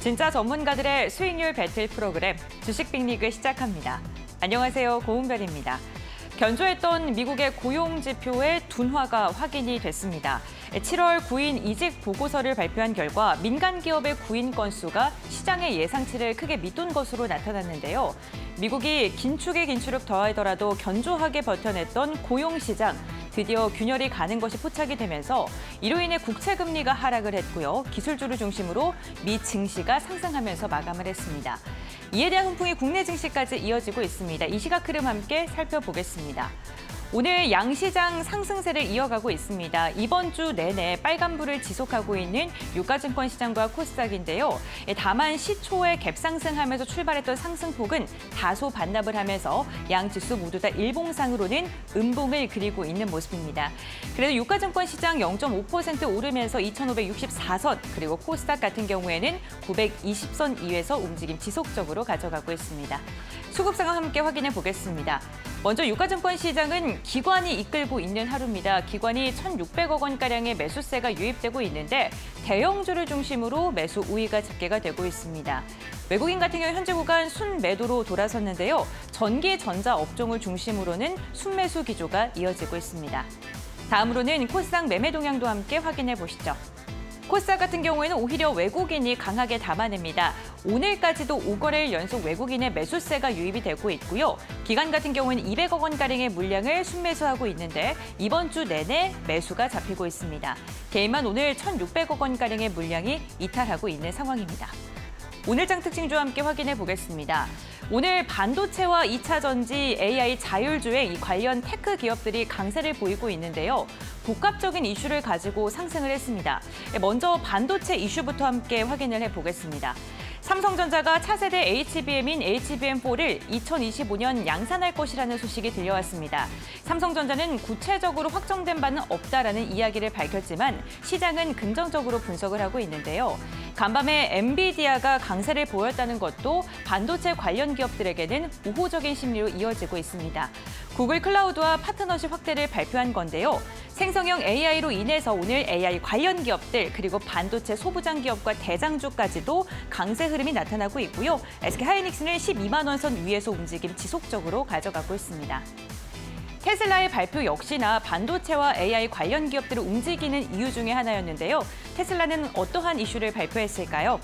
진짜 전문가들의 수익률 배틀 프로그램 주식 빅리그 시작합니다. 안녕하세요. 고은별입니다. 견조했던 미국의 고용 지표의 둔화가 확인이 됐습니다. 7월 구인 이직 보고서를 발표한 결과 민간 기업의 구인 건수가 시장의 예상치를 크게 밑돈 것으로 나타났는데요. 미국이 긴축에 긴축을 더하더라도 견조하게 버텨냈던 고용 시장, 드디어 균열이 가는 것이 포착이 되면서 이로 인해 국채 금리가 하락을 했고요. 기술주를 중심으로 미 증시가 상승하면서 마감을 했습니다. 이에 대한 훈풍이 국내 증시까지 이어지고 있습니다. 이 시각 흐름 함께 살펴보겠습니다. 오늘 양시장 상승세를 이어가고 있습니다. 이번 주 내내 빨간불을 지속하고 있는 유가증권 시장과 코스닥인데요. 다만 시초에 갭상승하면서 출발했던 상승폭은 다소 반납을 하면서 양 지수 모두 다 일봉상으로는 음봉을 그리고 있는 모습입니다. 그래도 유가증권 시장 0.5% 오르면서 2,564선, 그리고 코스닥 같은 경우에는 920선 이후에서 움직임 지속적으로 가져가고 있습니다. 수급 상황 함께 확인해 보겠습니다. 먼저 유가증권 시장은 기관이 이끌고 있는 하루입니다. 기관이 1,600억 원가량의 매수세가 유입되고 있는데 대형주를 중심으로 매수 우위가 집계가 되고 있습니다. 외국인 같은 경우 현재 구간 순매도로 돌아섰는데요. 전기, 전자 업종을 중심으로는 순매수 기조가 이어지고 있습니다. 다음으로는 코스닥 매매 동향도 함께 확인해 보시죠. 코스닥 같은 경우에는 오히려 외국인이 강하게 담아냅니다. 오늘까지도 5거래일 연속 외국인의 매수세가 유입이 되고 있고요. 기관 같은 경우에는 200억 원가량의 물량을 순매수하고 있는데 이번 주 내내 매수가 잡히고 있습니다. 개인만 오늘 1,600억 원가량의 물량이 이탈하고 있는 상황입니다. 오늘장 특징주와 함께 확인해 보겠습니다. 오늘 반도체와 2차 전지, AI 자율주행 이 관련 테크 기업들이 강세를 보이고 있는데요. 복합적인 이슈를 가지고 상승을 했습니다. 먼저 반도체 이슈부터 함께 확인을 해보겠습니다. 삼성전자가 차세대 HBM인 HBM4를 2025년 양산할 것이라는 소식이 들려왔습니다. 삼성전자는 구체적으로 확정된 바는 없다라는 이야기를 밝혔지만 시장은 긍정적으로 분석을 하고 있는데요. 간밤에 엔비디아가 강세를 보였다는 것도 반도체 관련 기업들에게는 우호적인 심리로 이어지고 있습니다. 구글 클라우드와 파트너십 확대를 발표한 건데요. 생성형 AI로 인해서 오늘 AI 관련 기업들 그리고 반도체 소부장 기업과 대장주까지도 강세 흐름이 나타나고 있고요. SK하이닉스는 12만 원 선 위에서 움직임 지속적으로 가져가고 있습니다. 테슬라의 발표 역시나 반도체와 AI 관련 기업들을 움직이는 이유 중에 하나였는데요. 테슬라는 어떠한 이슈를 발표했을까요?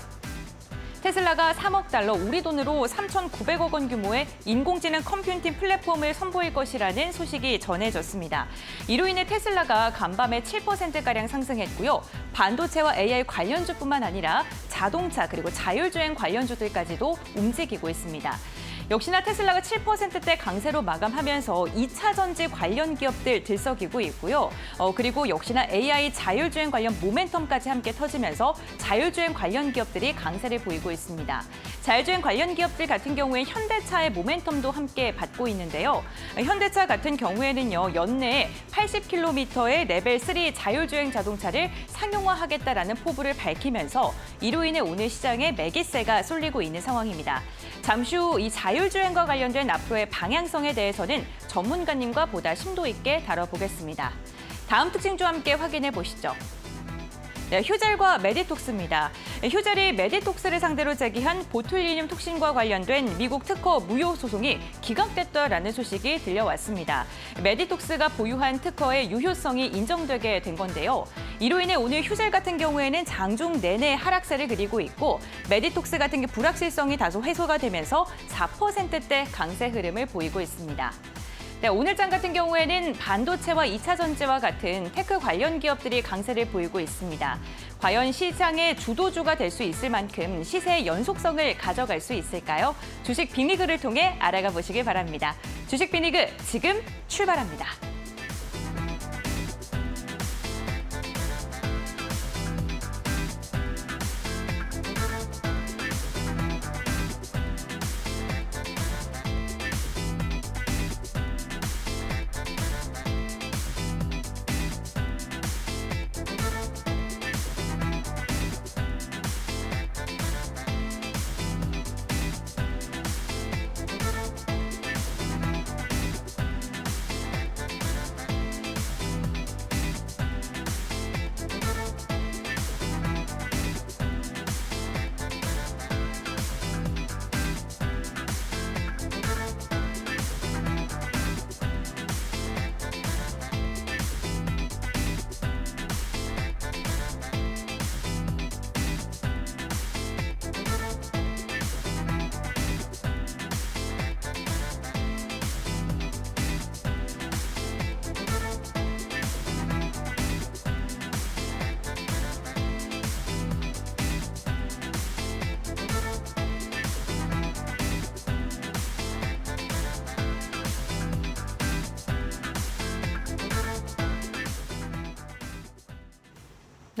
테슬라가 3억 달러, 우리 돈으로 3,900억 원 규모의 인공지능 컴퓨팅 플랫폼을 선보일 것이라는 소식이 전해졌습니다. 이로 인해 테슬라가 간밤에 7%가량 상승했고요. 반도체와 AI 관련주뿐만 아니라 자동차 그리고 자율주행 관련주들까지도 움직이고 있습니다. 역시나 테슬라가 7%대 강세로 마감하면서 2차 전지 관련 기업들 들썩이고 있고요. 그리고 역시나 AI 자율주행 관련 모멘텀까지 함께 터지면서 자율주행 관련 기업들이 강세를 보이고 있습니다. 자율주행 관련 기업들 같은 경우에 현대차의 모멘텀도 함께 받고 있는데요. 현대차 같은 경우에는요, 연내에 80km의 레벨 3 자율주행 자동차를 상용화하겠다라는 포부를 밝히면서 이로 인해 오늘 시장에 매기세가 쏠리고 있는 상황입니다. 잠시 후 이 자율주행과 관련된 앞으로의 방향성에 대해서는 전문가님과 보다 심도 있게 다뤄보겠습니다. 다음 특징주와 함께 확인해 보시죠. 네, 휴젤과 메디톡스입니다. 휴젤이 메디톡스를 상대로 제기한 보툴리늄 톡신과 관련된 미국 특허 무효 소송이 기각됐다라는 소식이 들려왔습니다. 메디톡스가 보유한 특허의 유효성이 인정되게 된 건데요. 이로 인해 오늘 휴젤 같은 경우에는 장중 내내 하락세를 그리고 있고 메디톡스 같은 게 불확실성이 다소 해소가 되면서 4%대 강세 흐름을 보이고 있습니다. 네, 오늘장 같은 경우에는 반도체와 2차 전지와 같은 테크 관련 기업들이 강세를 보이고 있습니다. 과연 시장의 주도주가 될 수 있을 만큼 시세의 연속성을 가져갈 수 있을까요? 주식 빅리그를 통해 알아가 보시길 바랍니다. 주식 빅리그 지금 출발합니다.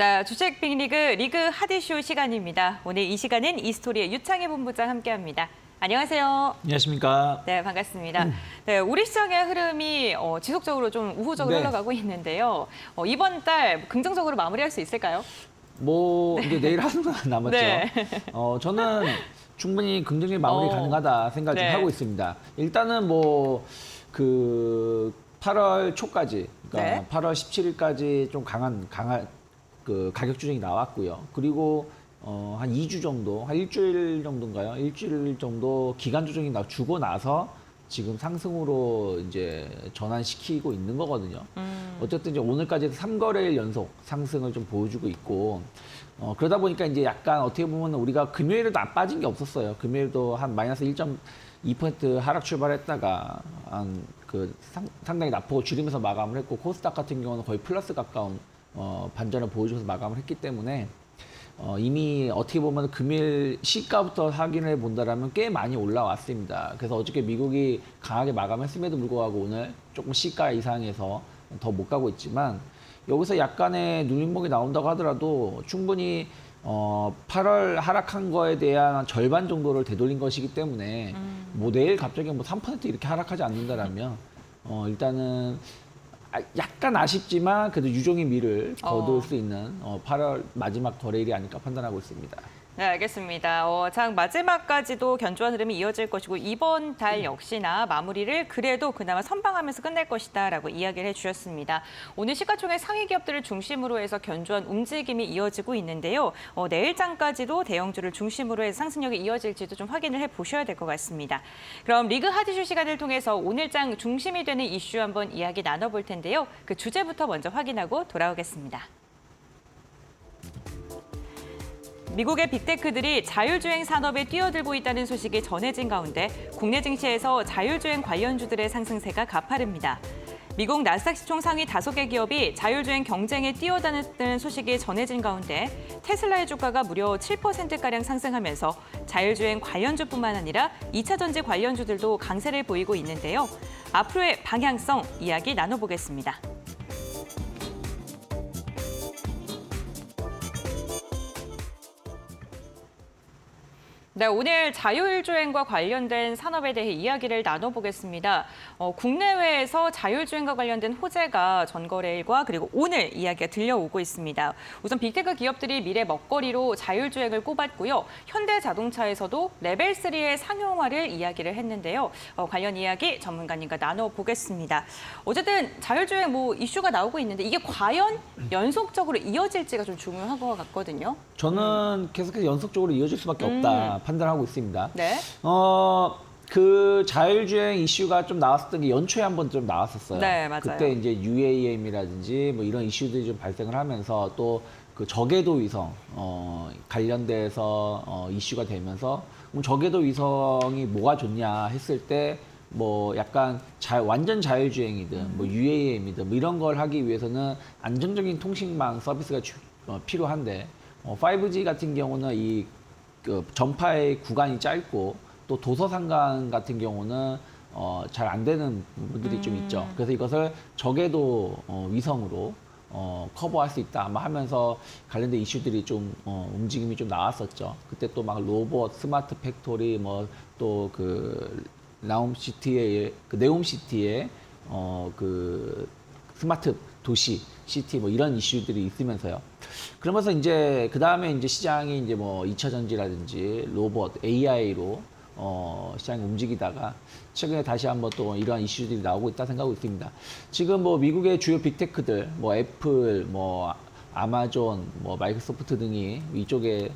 네, 주식 빅리그 리그 핫이슈 시간입니다. 오늘 이 시간은 이스토리의 유창희 본부장 함께합니다. 안녕하세요. 안녕하십니까. 네, 반갑습니다. 네, 우리 시장의 흐름이 지속적으로 좀 우호적으로 흘러가고 있는데요. 이번 달 긍정적으로 마무리할 수 있을까요? 뭐 이제 내일 하루가 남았죠. 네. 저는 충분히 긍정적인 마무리 가능하다 생각 좀 하고 있습니다. 일단은 뭐 그 8월 초까지, 그러니까 8월 17일까지 좀 강한 그 가격 조정이 나왔고요. 그리고 한 2주 정도, 한 일주일 정도인가요? 일주일 정도 기간 조정이 주고 나서 지금 상승으로 이제 전환시키고 있는 거거든요. 어쨌든 이제 오늘까지 3거래일 연속 상승을 좀 보여주고 있고, 그러다 보니까 이제 약간 어떻게 보면 우리가 금요일에도 안 빠진 게 없었어요. 금요일도 한 마이너스 1.2% 하락 출발했다가 상당히 낙폭을 줄이면서 마감을 했고, 코스닥 같은 경우는 거의 플러스 가까운 반전을 보여주면서 마감을 했기 때문에 이미 어떻게 보면 금일 시가부터 확인을 본다라면 꽤 많이 올라왔습니다. 그래서 어저께 미국이 강하게 마감했음에도 불구하고 오늘 조금 시가 이상에서 더 못 가고 있지만, 여기서 약간의 눌림목이 나온다고 하더라도 충분히 8월 하락한 거에 대한 절반 정도를 되돌린 것이기 때문에 뭐 내일 갑자기 뭐 3% 이렇게 하락하지 않는다라면 일단은 약간 아쉽지만 그래도 유종의 미를 거둘 수 있는 8월 마지막 거래일이 아닐까 판단하고 있습니다. 네, 알겠습니다. 장 마지막까지도 견조한 흐름이 이어질 것이고 이번 달 역시나 마무리를 그래도 그나마 선방하면서 끝낼 것이다라고 이야기를 해주셨습니다. 오늘 시가총액 상위 기업들을 중심으로 해서 견조한 움직임이 이어지고 있는데요. 내일장까지도 대형주를 중심으로 해서 상승력이 이어질지도 좀 확인을 해보셔야 될 것 같습니다. 그럼 리그 핫이슈 시간을 통해서 오늘장 중심이 되는 이슈 한번 이야기 나눠볼 텐데요. 그 주제부터 먼저 확인하고 돌아오겠습니다. 미국의 빅테크들이 자율주행 산업에 뛰어들고 있다는 소식이 전해진 가운데 국내 증시에서 자율주행 관련주들의 상승세가 가파릅니다. 미국 나스닥 시총 상위 5개 기업이 자율주행 경쟁에 뛰어드는 소식이 전해진 가운데 테슬라의 주가가 무려 7%가량 상승하면서 자율주행 관련주뿐만 아니라 2차 전지 관련주들도 강세를 보이고 있는데요. 앞으로의 방향성 이야기 나눠보겠습니다. 네, 오늘 자율주행과 관련된 산업에 대해 이야기를 나눠보겠습니다. 국내외에서 자율주행과 관련된 호재가 전거래일과 그리고 오늘 이야기가 들려오고 있습니다. 우선 빅테크 기업들이 미래 먹거리로 자율주행을 꼽았고요. 현대자동차에서도 레벨 3의 상용화를 이야기를 했는데요. 관련 이야기 전문가님과 나눠보겠습니다. 어쨌든 자율주행 이슈가 나오고 있는데 이게 과연 연속적으로 이어질지가 좀 중요한 것 같거든요. 저는 계속해서 연속적으로 이어질 수밖에 없다 판단하고 있습니다. 네. 그 자율주행 이슈가 좀 나왔었던 게 연초에 한번 좀 나왔었어요. 네, 맞아요. 그때 이제 UAM이라든지 뭐 이런 이슈들이 좀 발생을 하면서 또 그 저궤도 위성 관련돼서 이슈가 되면서 그럼 저궤도 위성이 뭐가 좋냐 했을 때 뭐 약간 완전 자율주행이든 뭐 UAM이든 뭐 이런 걸 하기 위해서는 안정적인 통신망 서비스가 필요한데 5G 같은 경우는 그 전파의 구간이 짧고 또 도서상간 같은 경우는 잘 안 되는 부분들이 좀 있죠. 그래서 이것을 저궤도 위성으로 커버할 수 있다 아마 하면서 관련된 이슈들이 좀 움직임이 좀 나왔었죠. 그때 또 막 로봇, 스마트 팩토리 뭐 또 그 나움시티의 그 네옴시티의 그 스마트 도시 시티 뭐 이런 이슈들이 있으면서요. 그러면서 이제 그 다음에 이제 시장이 이제 뭐 2차 전지라든지 로봇, AI로 시장이 움직이다가 최근에 다시 한번 또 이러한 이슈들이 나오고 있다 생각하고 있습니다. 지금 뭐 미국의 주요 빅테크들, 뭐 애플, 뭐 아마존, 뭐 마이크로소프트 등이 이쪽에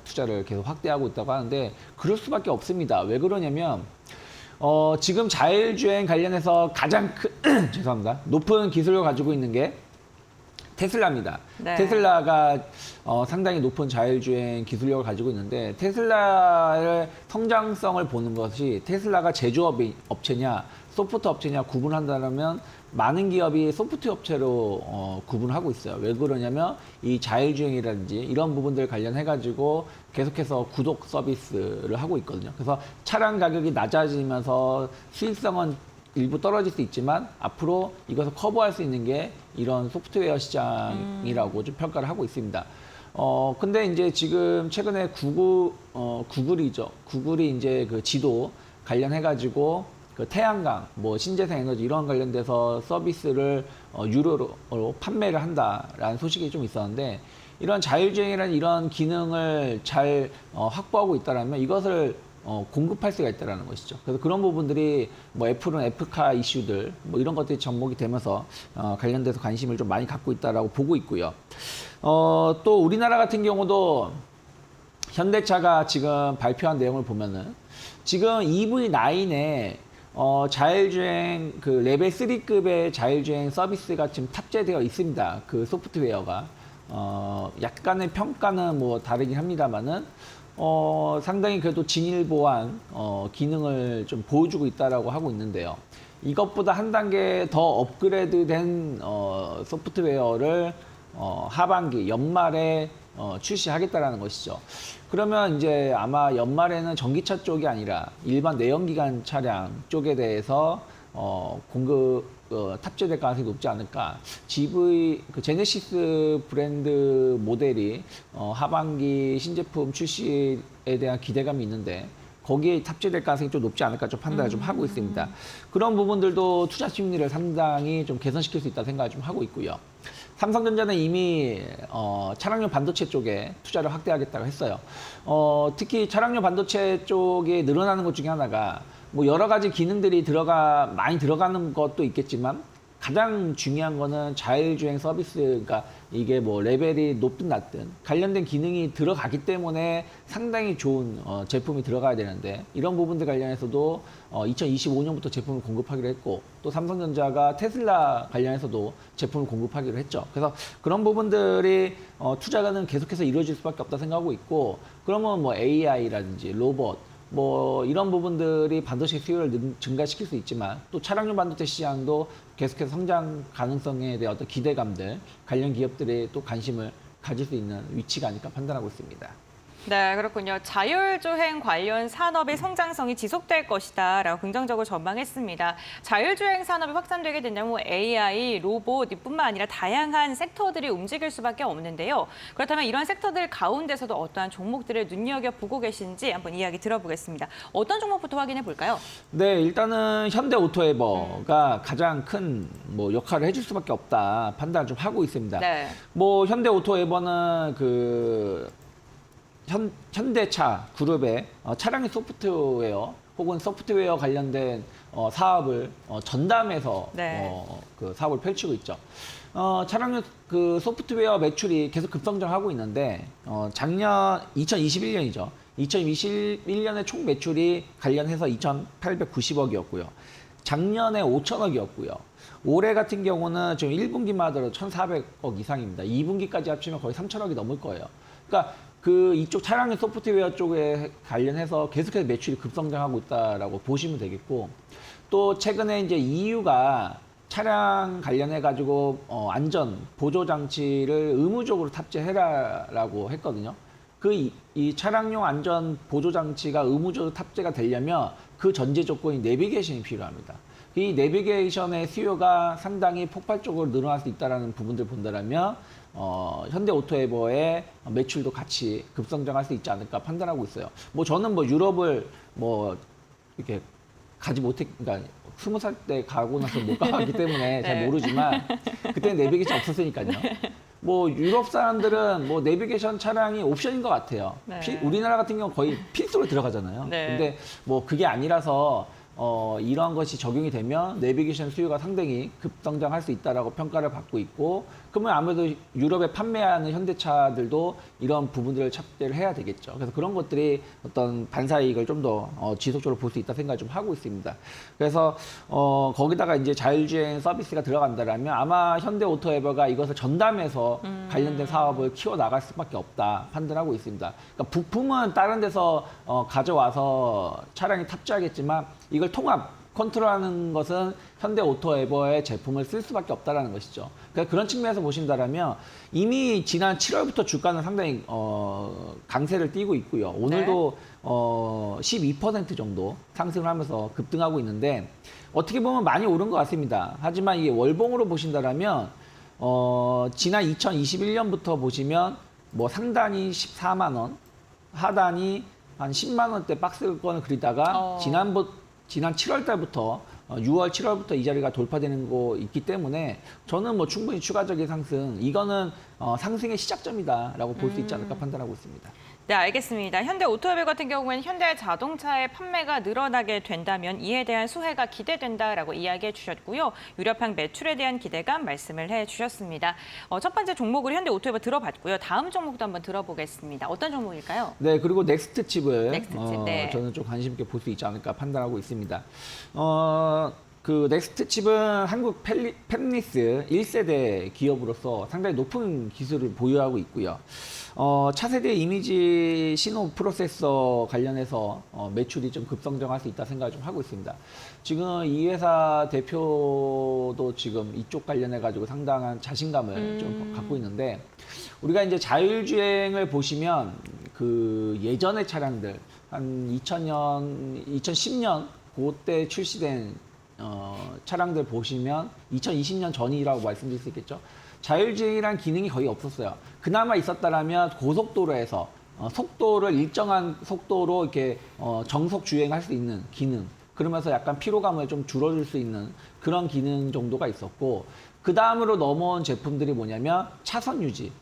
투자를 계속 확대하고 있다고 하는데 그럴 수밖에 없습니다. 왜 그러냐면 지금 자율주행 관련해서 가장 죄송합니다. 높은 기술을 가지고 있는 게 테슬라입니다. 네. 테슬라가 상당히 높은 자율주행 기술력을 가지고 있는데 테슬라의 성장성을 보는 것이 테슬라가 제조업 업체냐 소프트 업체냐 구분한다면 많은 기업이 소프트 업체로 구분하고 있어요. 왜 그러냐면 이 자율주행이라든지 이런 부분들 관련해가지고 계속해서 구독 서비스를 하고 있거든요. 그래서 차량 가격이 낮아지면서 수익성은 일부 떨어질 수 있지만 앞으로 이것을 커버할 수 있는 게 이런 소프트웨어 시장이라고 좀 평가를 하고 있습니다. 근데 이제 지금 최근에 구글이죠. 구글이 이제 그 지도 관련해가지고 그 태양광, 뭐 신재생 에너지 이런 관련돼서 서비스를 유료로 판매를 한다라는 소식이 좀 있었는데 이런 자율주행이라는 이런 기능을 잘 확보하고 있다라면 이것을 공급할 수가 있다는 것이죠. 그래서 그런 부분들이 뭐 애플은 애플카 이슈들 뭐 이런 것들이 접목이 되면서 관련돼서 관심을 좀 많이 갖고 있다라고 보고 있고요. 또 우리나라 같은 경우도 현대차가 지금 발표한 내용을 보면은 지금 EV9에 자율주행 그 레벨 3급의 자율주행 서비스가 지금 탑재되어 있습니다. 그 소프트웨어가 약간의 평가는 뭐 다르긴 합니다만은 상당히 그래도 진일 보안 기능을 좀 보여주고 있다라고 하고 있는데요. 이것보다 한 단계 더 업그레이드된 소프트웨어를 하반기 연말에 출시하겠다라는 것이죠. 그러면 이제 아마 연말에는 전기차 쪽이 아니라 일반 내연기관 차량 쪽에 대해서 탑재될 가능성이 높지 않을까. GV 그 제네시스 브랜드 모델이 하반기 신제품 출시에 대한 기대감이 있는데 거기에 탑재될 가능성이 좀 높지 않을까 좀 판단을 좀 하고 있습니다. 그런 부분들도 투자 심리를 상당히 좀 개선시킬 수 있다 생각을 좀 하고 있고요. 삼성전자는 이미 차량용 반도체 쪽에 투자를 확대하겠다고 했어요. 특히 차량용 반도체 쪽에 늘어나는 것 중에 하나가 뭐 여러 가지 기능들이 많이 들어가는 것도 있겠지만 가장 중요한 거는 자율주행 서비스, 그러니까 이게 뭐 레벨이 높든 낮든 관련된 기능이 들어가기 때문에 상당히 좋은 제품이 들어가야 되는데 이런 부분들 관련해서도 2025년부터 제품을 공급하기로 했고 또 삼성전자가 테슬라 관련해서도 제품을 공급하기로 했죠. 그래서 그런 부분들이 투자가는 계속해서 이루어질 수밖에 없다 생각하고 있고 그러면 뭐 AI라든지 로봇 뭐 이런 부분들이 반도체 수요를 증가시킬 수 있지만 또 차량용 반도체 시장도 계속해서 성장 가능성에 대한 어떤 기대감들 관련 기업들이 또 관심을 가질 수 있는 위치가 아닐까 판단하고 있습니다. 네, 그렇군요. 자율주행 관련 산업의 성장성이 지속될 것이다라고 긍정적으로 전망했습니다. 자율주행 산업이 확산되게 된다면 AI, 로봇 이뿐만 아니라 다양한 섹터들이 움직일 수밖에 없는데요. 그렇다면 이런 섹터들 가운데서도 어떠한 종목들을 눈여겨보고 계신지 한번 이야기 들어보겠습니다. 어떤 종목부터 확인해 볼까요? 네, 일단은 현대오토에버가 가장 큰 뭐 역할을 해줄 수밖에 없다 판단을 좀 하고 있습니다. 네. 뭐 현대오토에버는 현대차 그룹의 차량 소프트웨어 혹은 소프트웨어 관련된 사업을 전담해서 네. 그 사업을 펼치고 있죠. 차량용 그 소프트웨어 매출이 계속 급성장하고 있는데 작년 2021년이죠. 2021년에 총 매출이 관련해서 2,890억이었고요. 작년에 5천억이었고요. 올해 같은 경우는 지금 1분기만 하더라도 1,400억 이상입니다. 2분기까지 합치면 거의 3천억이 넘을 거예요. 그러니까 이쪽 차량의 소프트웨어 쪽에 관련해서 계속해서 매출이 급성장하고 있다라고 보시면 되겠고, 또 최근에 이제 EU가 차량 관련해가지고 안전 보조 장치를 의무적으로 탑재해라라고 했거든요. 이 차량용 안전 보조 장치가 의무적으로 탑재가 되려면 그 전제 조건이 내비게이션이 필요합니다. 이 내비게이션의 수요가 상당히 폭발적으로 늘어날 수 있다는 부분들 본다면 현대오토에버의 매출도 같이 급성장할 수 있지 않을까 판단하고 있어요. 뭐 저는 뭐 유럽을 뭐 이렇게 그러니까 20살 때 가고 나서 못 가기 때문에 네. 잘 모르지만 그때는 내비게이션 없었으니까요. 뭐 유럽 사람들은 뭐 내비게이션 차량이 옵션인 것 같아요. 네. 우리나라 같은 경우 거의 필수로 들어가잖아요. 네. 근데 뭐 그게 아니라서 이러한 것이 적용이 되면 내비게이션 수요가 상당히 급성장할 수 있다라고 평가를 받고 있고, 그러면 아무래도 유럽에 판매하는 현대차들도 이런 부분들을 탑재를 해야 되겠죠. 그래서 그런 것들이 어떤 반사이익을 좀 더 지속적으로 볼 수 있다 생각을 좀 하고 있습니다. 그래서 거기다가 이제 자율주행 서비스가 들어간다라면 아마 현대오토에버가 이것을 전담해서 관련된 사업을 키워 나갈 수밖에 없다 판단하고 있습니다. 그러니까 부품은 다른 데서 가져와서 차량에 탑재하겠지만 이걸 통합 컨트롤하는 것은 현대 오토에버의 제품을 쓸 수밖에 없다라는 것이죠. 그러니까 그런 측면에서 보신다면 이미 지난 7월부터 주가는 상당히 강세를 띠고 있고요. 오늘도 12% 정도 상승을 하면서 급등하고 있는데 어떻게 보면 많이 오른 것 같습니다. 하지만 이게 월봉으로 보신다면 지난 2021년부터 보시면 뭐 상단이 14만 원, 하단이 한 10만 원대 박스권을 그리다가 지난 7월 달부터 6월, 7월부터 이 자리가 돌파되는 거 있기 때문에 저는 뭐 충분히 추가적인 상승, 이거는 상승의 시작점이다라고 볼 수 있지 않을까 판단하고 있습니다. 네, 알겠습니다. 현대 오토모빌 같은 경우에는 현대 자동차의 판매가 늘어나게 된다면 이에 대한 수혜가 기대된다라고 이야기해 주셨고요. 유럽향 매출에 대한 기대감 말씀을 해 주셨습니다. 첫 번째 종목으로 현대 오토모빌 들어봤고요. 다음 종목도 한번 들어보겠습니다. 어떤 종목일까요? 네, 그리고 넥스트 칩을 네. 저는 좀 관심 있게 볼 수 있지 않을까 판단하고 있습니다. 그 넥스트 칩은 한국 팹리스 1세대 기업으로서 상당히 높은 기술을 보유하고 있고요. 차세대 이미지 신호 프로세서 관련해서 매출이 좀 급성장할 수 있다 생각을 좀 하고 있습니다. 지금 이 회사 대표도 지금 이쪽 관련해 가지고 상당한 자신감을 좀 갖고 있는데 우리가 이제 자율주행을 보시면 그 예전의 차량들 한 2010년 그때 출시된 차량들 보시면 2020년 전이라고 말씀드릴 수 있겠죠. 자율주행이란 기능이 거의 없었어요. 그나마 있었다라면 고속도로에서 속도를 일정한 속도로 이렇게 정속 주행할 수 있는 기능, 그러면서 약간 피로감을 좀 줄여줄 수 있는 그런 기능 정도가 있었고, 그 다음으로 넘어온 제품들이 뭐냐면 차선 유지.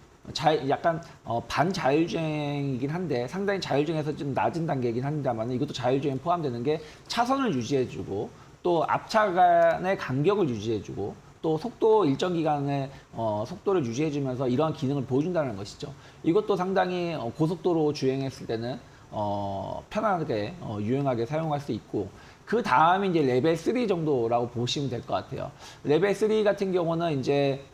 약간 반자율주행이긴 한데 상당히 자율주행에서 좀 낮은 단계이긴 합니다만 이것도 자율주행 포함되는 게 차선을 유지해주고 또 앞차 간의 간격을 유지해주고 또 속도 일정 기간의 속도를 유지해주면서 이러한 기능을 보여준다는 것이죠. 이것도 상당히 고속도로 주행했을 때는 편하게 유용하게 사용할 수 있고, 그 다음이 이제 레벨 3 정도라고 보시면 될 것 같아요. 레벨 3 같은 경우는 이제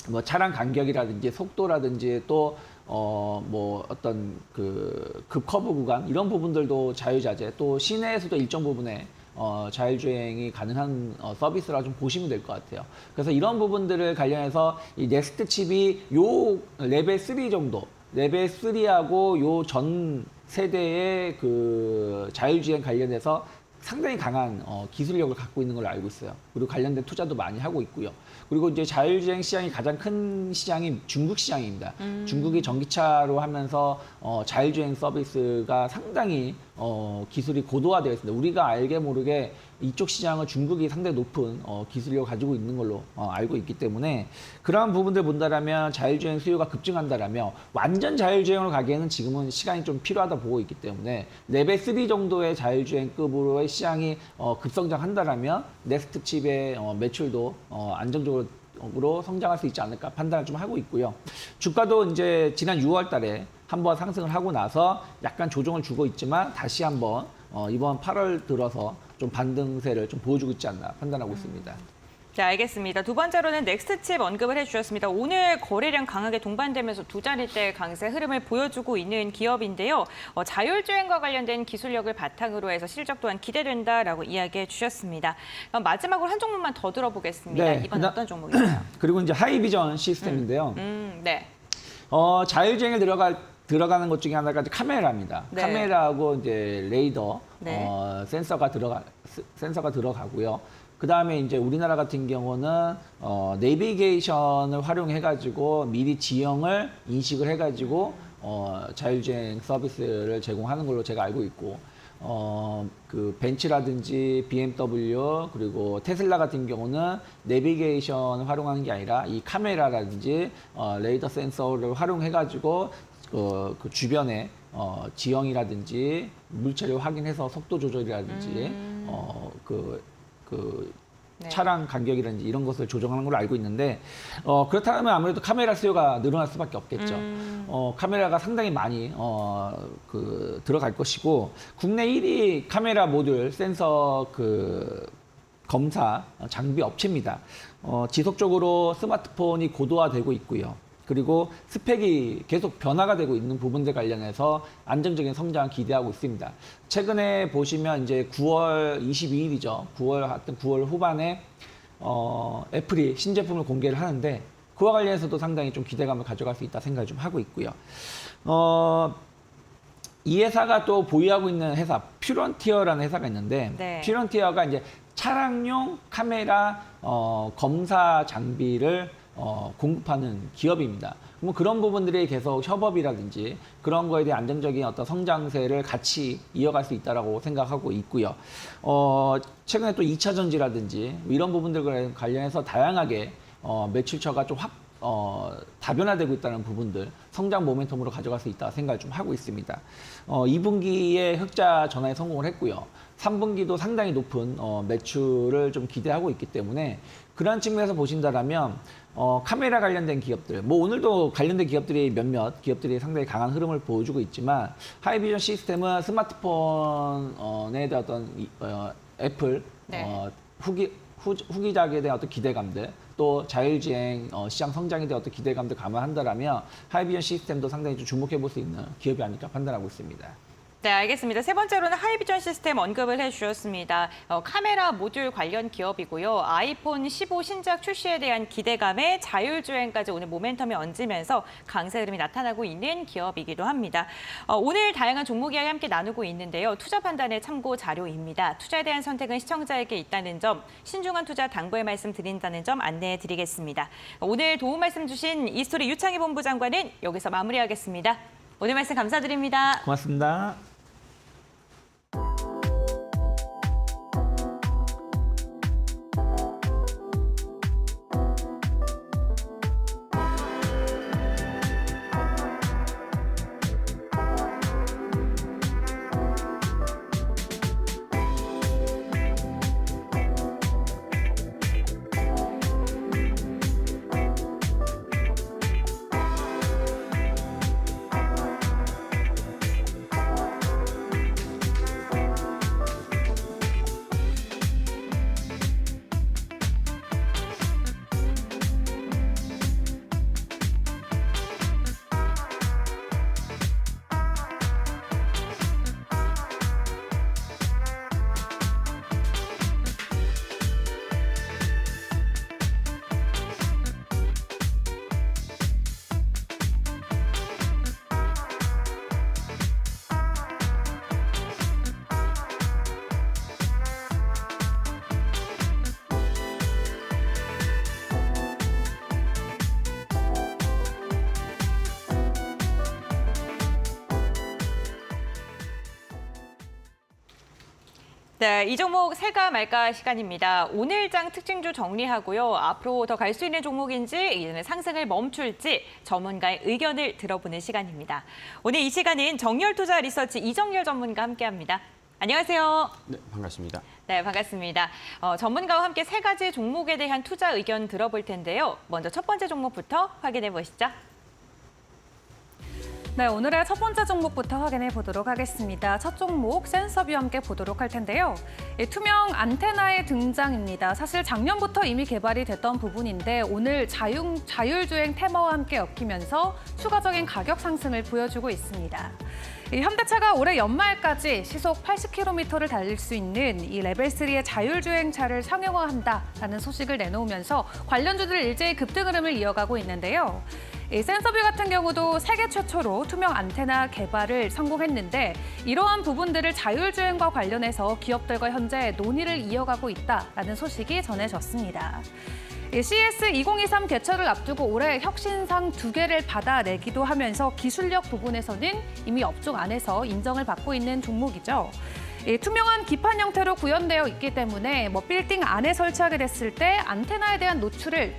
뭐 차량 간격이라든지 속도라든지 또 뭐 어떤 그 급커브 구간 이런 부분들도 자유자재, 또 시내에서도 일정 부분에 자율주행이 가능한 서비스라 좀 보시면 될 것 같아요. 그래서 이런 부분들을 관련해서 이 넥스트 칩이 요 레벨 3 정도, 레벨 3하고 요 전 세대의 그 자율주행 관련해서 상당히 강한 기술력을 갖고 있는 걸로 알고 있어요. 그리고 관련된 투자도 많이 하고 있고요. 그리고 이제 자율주행 시장이 가장 큰 시장이 중국 시장입니다. 중국이 전기차로 하면서 자율주행 서비스가 상당히 기술이 고도화되어 있습니다. 우리가 알게 모르게 이쪽 시장은 중국이 상당히 높은 기술력을 가지고 있는 걸로 알고 있기 때문에 그러한 부분들 본다라면 자율주행 수요가 급증한다라면 완전 자율주행으로 가기에는 지금은 시간이 좀 필요하다 보고 있기 때문에 레벨 3 정도의 자율주행급으로의 시장이 급성장한다라면 넥스트 칩의 매출도 안정적으로 성장할 수 있지 않을까 판단을 좀 하고 있고요. 주가도 이제 지난 6월 달에 한번 상승을 하고 나서 약간 조정을 주고 있지만 다시 한번 이번 8월 들어서 좀 반등세를 좀 보여주고 있지 않나 판단하고 있습니다. 네, 알겠습니다. 두 번째로는 넥스트칩 언급을 해주셨습니다. 오늘 거래량 강하게 동반되면서 두 자릿대 강세 흐름을 보여주고 있는 기업인데요. 자율주행과 관련된 기술력을 바탕으로 해서 실적 또한 기대된다라고 이야기해 주셨습니다. 마지막으로 한 종목만 더 들어보겠습니다. 네, 이번 어떤 종목인가요? 그리고 이제 하이비전 시스템인데요. 네. 자율주행에 들어가는 것 중에 하나가 이제 카메라입니다. 네. 카메라하고 이제 레이더, 네. 센서가 들어가고요. 그 다음에 이제 우리나라 같은 경우는 내비게이션을 활용해가지고 미리 지형을 인식을 해가지고 자율주행 서비스를 제공하는 걸로 제가 알고 있고, 그 벤츠라든지 BMW 그리고 테슬라 같은 경우는 내비게이션을 활용하는 게 아니라 이 카메라라든지 레이더 센서를 활용해가지고 그 주변에 지형이라든지 물체를 확인해서 속도 조절이라든지 네. 차량 간격이라든지 이런 것을 조정하는 걸로 알고 있는데 그렇다면 아무래도 카메라 수요가 늘어날 수밖에 없겠죠. 카메라가 상당히 많이 들어갈 것이고, 국내 1위 카메라 모듈 센서 검사 장비 업체입니다. 지속적으로 스마트폰이 고도화되고 있고요. 그리고 스펙이 계속 변화가 되고 있는 부분들 관련해서 안정적인 성장을 기대하고 있습니다. 최근에 보시면 이제 9월 22일이죠. 9월 후반에 애플이 신제품을 공개를 하는데 그와 관련해서도 상당히 좀 기대감을 가져갈 수 있다 생각을 좀 하고 있고요. 이 회사가 또 보유하고 있는 회사 퓨런티어라는 회사가 있는데 네. 퓨런티어가 이제 차량용 카메라 검사 장비를 공급하는 기업입니다. 뭐 그런 부분들이 계속 협업이라든지 그런 거에 대한 안정적인 어떤 성장세를 같이 이어갈 수 있다라고 생각하고 있고요. 최근에 또 2차 전지라든지 이런 부분들 관련해서 다양하게 매출처가 좀 다변화되고 있다는 부분들 성장 모멘텀으로 가져갈 수 있다 생각을 좀 하고 있습니다. 2분기에 흑자 전환에 성공을 했고요. 3분기도 상당히 높은 매출을 좀 기대하고 있기 때문에 그런 측면에서 보신다라면 카메라 관련된 기업들, 뭐 오늘도 관련된 기업들이 몇몇 기업들이 상당히 강한 흐름을 보여주고 있지만 하이비전 시스템은 스마트폰에 대한 어떤 애플 네. 후기작에 대한 어떤 기대감들 또 자율주행 시장 성장에 대한 어떤 기대감들 감안한다라면 하이비전 시스템도 상당히 좀 주목해 볼 수 있는 기업이 아닐까 판단하고 있습니다. 네, 알겠습니다. 세 번째로는 하이비전 시스템 언급을 해주셨습니다. 카메라 모듈 관련 기업이고요. 아이폰 15 신작 출시에 대한 기대감에 자율주행까지 오늘 모멘텀이 얹으면서 강세 흐름이 나타나고 있는 기업이기도 합니다. 오늘 다양한 종목 이야기 함께 나누고 있는데요. 투자 판단의 참고 자료입니다. 투자에 대한 선택은 시청자에게 있다는 점, 신중한 투자 당부의 말씀 드린다는 점 안내해 드리겠습니다. 오늘 도움 말씀 주신 이스토리 유창희 본부장관은 여기서 마무리하겠습니다. 오늘 말씀 감사드립니다. 고맙습니다. 네, 이 종목 살까 말까 시간입니다. 오늘 장 특징주 정리하고요. 앞으로 더 갈 수 있는 종목인지 이제는 상승을 멈출지 전문가의 의견을 들어보는 시간입니다. 오늘 이 시간은 정렬투자 리서치 이정렬 전문가 함께합니다. 안녕하세요. 네, 반갑습니다. 네, 반갑습니다. 전문가와 함께 세 가지 종목에 대한 투자 의견 들어볼 텐데요. 먼저 첫 번째 종목부터 확인해 보시죠. 네, 오늘의 첫 번째 종목부터 확인해 보도록 하겠습니다. 첫 종목 센서뷰와 함께 보도록 할 텐데요. 투명 안테나의 등장입니다. 사실 작년부터 이미 개발이 됐던 부분인데 오늘 자율주행 테마와 함께 엮이면서 추가적인 가격 상승을 보여주고 있습니다. 현대차가 올해 연말까지 시속 80km를 달릴 수 있는 이 레벨3의 자율주행차를 상용화한다라는 소식을 내놓으면서 관련주들 일제히 급등 흐름을 이어가고 있는데요. 이 센서뷰 같은 경우도 세계 최초로 투명 안테나 개발을 성공했는데 이러한 부분들을 자율주행과 관련해서 기업들과 현재 논의를 이어가고 있다라는 소식이 전해졌습니다. CES 2023 개최를 앞두고 올해 혁신상 2개를 받아내기도 하면서 기술력 부분에서는 이미 업종 안에서 인정을 받고 있는 종목이죠. 투명한 기판 형태로 구현되어 있기 때문에 빌딩 안에 설치하게 됐을 때 안테나에 대한 노출에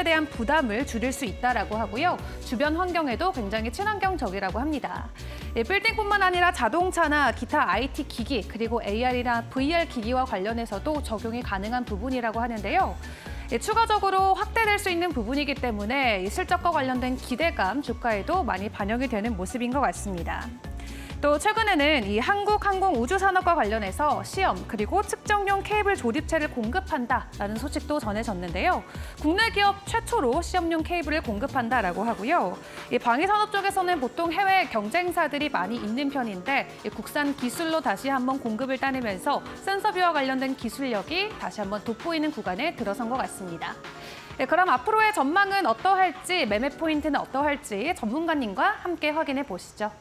대한 부담을 줄일 수 있다라고 하고요. 주변 환경에도 굉장히 친환경적이라고 합니다. 빌딩뿐만 아니라 자동차나 기타 IT 기기 그리고 AR이나 VR 기기와 관련해서도 적용이 가능한 부분이라고 하는데요. 추가적으로 확대될 수 있는 부분이기 때문에 실적과 관련된 기대감 주가에도 많이 반영이 되는 모습인 것 같습니다. 또 최근에는 이 한국항공우주산업과 관련해서 시험 그리고 측정용 케이블 조립체를 공급한다라는 소식도 전해졌는데요. 국내 기업 최초로 시험용 케이블을 공급한다라고 하고요. 이 방위산업 쪽에서는 보통 해외 경쟁사들이 많이 있는 편인데 이 국산 기술로 다시 한번 공급을 따내면서 센서뷰와 관련된 기술력이 다시 한번 돋보이는 구간에 들어선 것 같습니다. 네, 그럼 앞으로의 전망은 어떠할지, 매매 포인트는 어떠할지 전문가님과 함께 확인해 보시죠.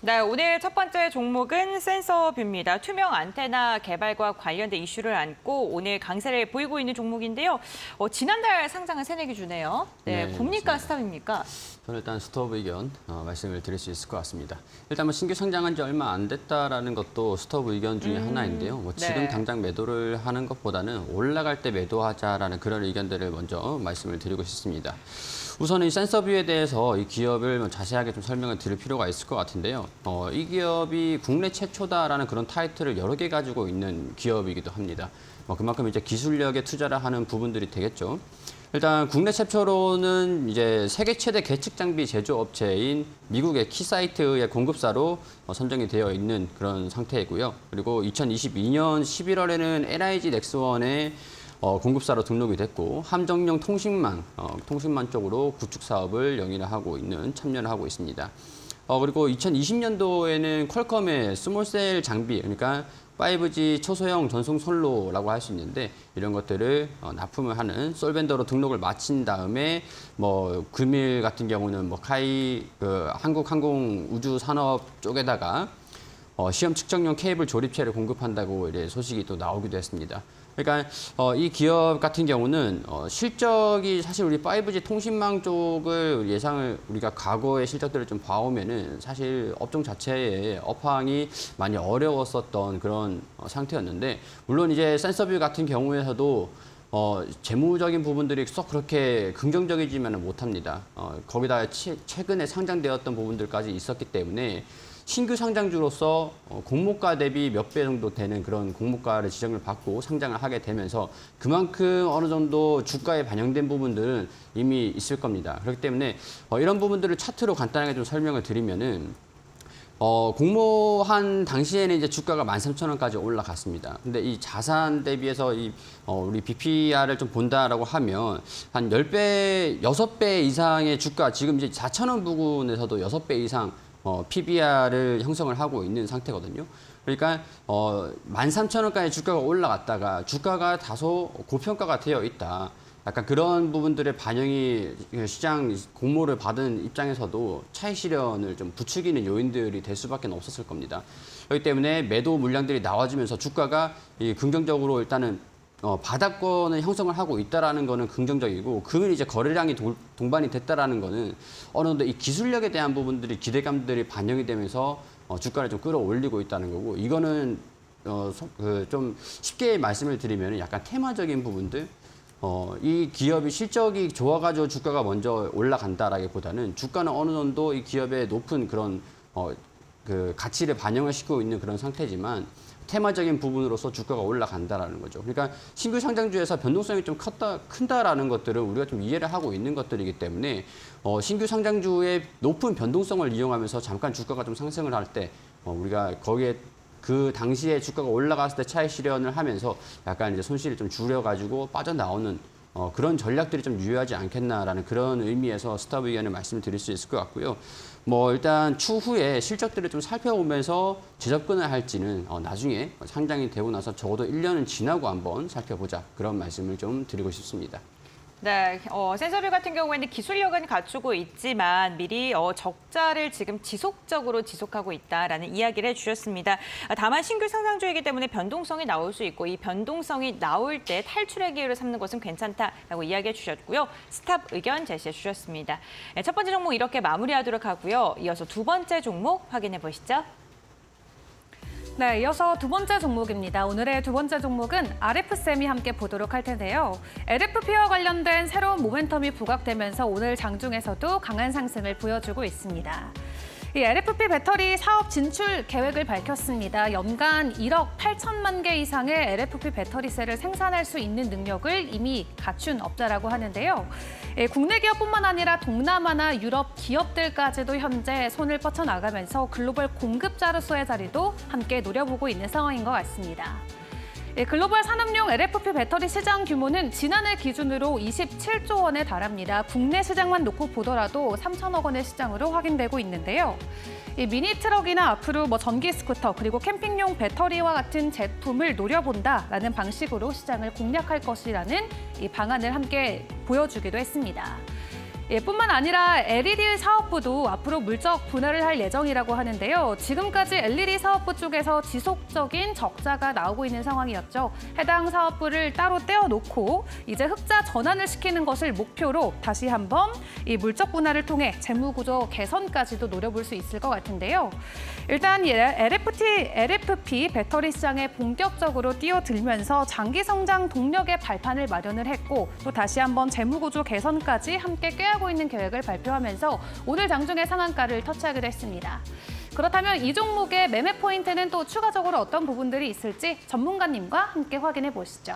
네, 오늘 첫 번째 종목은 센서뷰입니다. 투명 안테나 개발과 관련된 이슈를 안고 오늘 강세를 보이고 있는 종목인데요. 지난달 상장한 새내기 주네요. 네, 네, 굽니까 맞습니다. 스탑입니까? 저는 일단 스톱 의견 말씀을 드릴 수 있을 것 같습니다. 일단 뭐 신규 상장한 지 얼마 안 됐다라는 것도 스톱 의견 중에 하나인데요. 뭐 지금 네. 당장 매도를 하는 것보다는 올라갈 때 매도하자라는 그런 의견들을 먼저 말씀을 드리고 싶습니다. 우선 이 센서뷰에 대해서 이 기업을 자세하게 좀 설명을 드릴 필요가 있을 것 같은데요. 이 기업이 국내 최초다라는 그런 타이틀을 여러 개 가지고 있는 기업이기도 합니다. 그만큼 이제 기술력에 투자를 하는 부분들이 되겠죠. 일단 국내 최초로는 이제 세계 최대 계측 장비 제조업체인 미국의 키사이트의 공급사로 선정이 되어 있는 그런 상태이고요. 그리고 2022년 11월에는 LIG 넥스원의 공급사로 등록이 됐고 함정용 통신망 쪽으로 구축 사업을 영위를 하고 있는 참여를 하고 있습니다. 그리고 2020년도에는 퀄컴의 스몰셀 장비, 그러니까 5G 초소형 전송 선로라고 할 수 있는데 이런 것들을 납품을 하는 솔벤더로 등록을 마친 다음에 금일 같은 경우는 한국항공우주산업 쪽에다가 시험 측정용 케이블 조립체를 공급한다고 이제 소식이 또 나오기도 했습니다. 그러니까 이 기업 같은 경우는 실적이 사실 우리 5G 통신망 쪽을 우리가 과거의 실적들을 좀 봐오면은 사실 업종 자체의 업황이 많이 어려웠었던 그런 상태였는데 물론 이제 센서뷰 같은 경우에서도 재무적인 부분들이 썩 그렇게 긍정적이지만은 못합니다. 거기다 최근에 상장되었던 부분들까지 있었기 때문에 신규 상장주로서 공모가 대비 몇 배 정도 되는 그런 공모가를 지정을 받고 상장을 하게 되면서 그만큼 어느 정도 주가에 반영된 부분들은 이미 있을 겁니다. 그렇기 때문에 이런 부분들을 차트로 간단하게 좀 설명을 드리면은 공모한 당시에는 이제 주가가 13,000원까지 올라갔습니다. 근데 이 자산 대비해서 우리 BPR을 좀 본다라고 하면 한 10배, 6배 이상의 주가, 지금 이제 4,000원 부근에서도 6배 이상 PBR을 형성을 하고 있는 상태거든요. 그러니까 13,000원까지 주가가 올라갔다가 주가가 다소 고평가가 되어 있다. 약간 그런 부분들의 반영이 시장 공모를 받은 입장에서도 차익 실현을 좀 부추기는 요인들이 될 수밖에 없었을 겁니다. 그렇기 때문에 매도 물량들이 나와주면서 주가가 긍정적으로 일단은 바닥권을 형성을 하고 있다라는 거는 긍정적이고 그는 이제 거래량이 동반이 됐다라는 거는 어느 정도 이 기술력에 대한 부분들이 기대감들이 반영이 되면서 주가를 좀 끌어올리고 있다는 거고 이거는 좀 쉽게 말씀을 드리면 약간 테마적인 부분들 이 기업이 실적이 좋아가지고 주가가 먼저 올라간다라기보다는 주가는 어느 정도 이 기업의 높은 그런 그 가치를 반영을 시키고 있는 그런 상태지만 테마적인 부분으로서 주가가 올라간다라는 거죠. 그러니까 신규 상장주에서 변동성이 좀 큰다라는 것들은 우리가 좀 이해를 하고 있는 것들이기 때문에 신규 상장주의 높은 변동성을 이용하면서 잠깐 주가가 좀 상승을 할 때 우리가 거기에 그 당시에 주가가 올라갔을 때 차익 실현을 하면서 약간 이제 손실을 좀 줄여가지고 빠져나오는 그런 전략들이 좀 유효하지 않겠나라는 그런 의미에서 스탑 의견을 말씀을 드릴 수 있을 것 같고요. 일단 추후에 실적들을 좀 살펴보면서 재접근을 할지는 나중에 상장이 되고 나서 적어도 1년은 지나고 한번 살펴보자. 그런 말씀을 좀 드리고 싶습니다. 네, 센서뷰 같은 경우에는 기술력은 갖추고 있지만 미리 적자를 지금 지속하고 있다라는 이야기를 해주셨습니다. 다만 신규 상장주이기 때문에 변동성이 나올 수 있고 이 변동성이 나올 때 탈출의 기회를 삼는 것은 괜찮다라고 이야기해 주셨고요. 스탑 의견 제시해 주셨습니다. 네, 첫 번째 종목 이렇게 마무리하도록 하고요. 이어서 두 번째 종목 확인해 보시죠. 네, 이어서 두 번째 종목입니다. 오늘의 두 번째 종목은 RF쌤이 함께 보도록 할 텐데요. LFP와 관련된 새로운 모멘텀이 부각되면서 오늘 장중에서도 강한 상승을 보여주고 있습니다. 이 LFP 배터리 사업 진출 계획을 밝혔습니다. 연간 1억 8천만 개 이상의 LFP 배터리셀을 생산할 수 있는 능력을 이미 갖춘 업자라고 하는데요. 국내 기업뿐만 아니라 동남아나 유럽 기업들까지도 현재 손을 뻗쳐나가면서 글로벌 공급자로서의 자리도 함께 노려보고 있는 상황인 것 같습니다. 글로벌 산업용 LFP 배터리 시장 규모는 지난해 기준으로 27조 원에 달합니다. 국내 시장만 놓고 보더라도 3천억 원의 시장으로 확인되고 있는데요. 미니 트럭이나 앞으로 전기 스쿠터 그리고 캠핑용 배터리와 같은 제품을 노려본다라는 방식으로 시장을 공략할 것이라는 이 방안을 함께 보여주기도 했습니다. 뿐만 아니라 LED 사업부도 앞으로 물적 분할을 할 예정이라고 하는데요. 지금까지 LED 사업부 쪽에서 지속적인 적자가 나오고 있는 상황이었죠. 해당 사업부를 따로 떼어놓고 이제 흑자 전환을 시키는 것을 목표로 다시 한번 이 물적 분할을 통해 재무구조 개선까지도 노려볼 수 있을 것 같은데요. 일단 LFP 배터리 시장에 본격적으로 뛰어들면서 장기 성장 동력의 발판을 마련을 했고 또 다시 한번 재무구조 개선까지 함께 꾀하고 있는 계획을 발표하면서 오늘 장중에 상한가를 터치하기도 했습니다. 그렇다면 이 종목의 매매 포인트는 또 추가적으로 어떤 부분들이 있을지 전문가님과 함께 확인해 보시죠.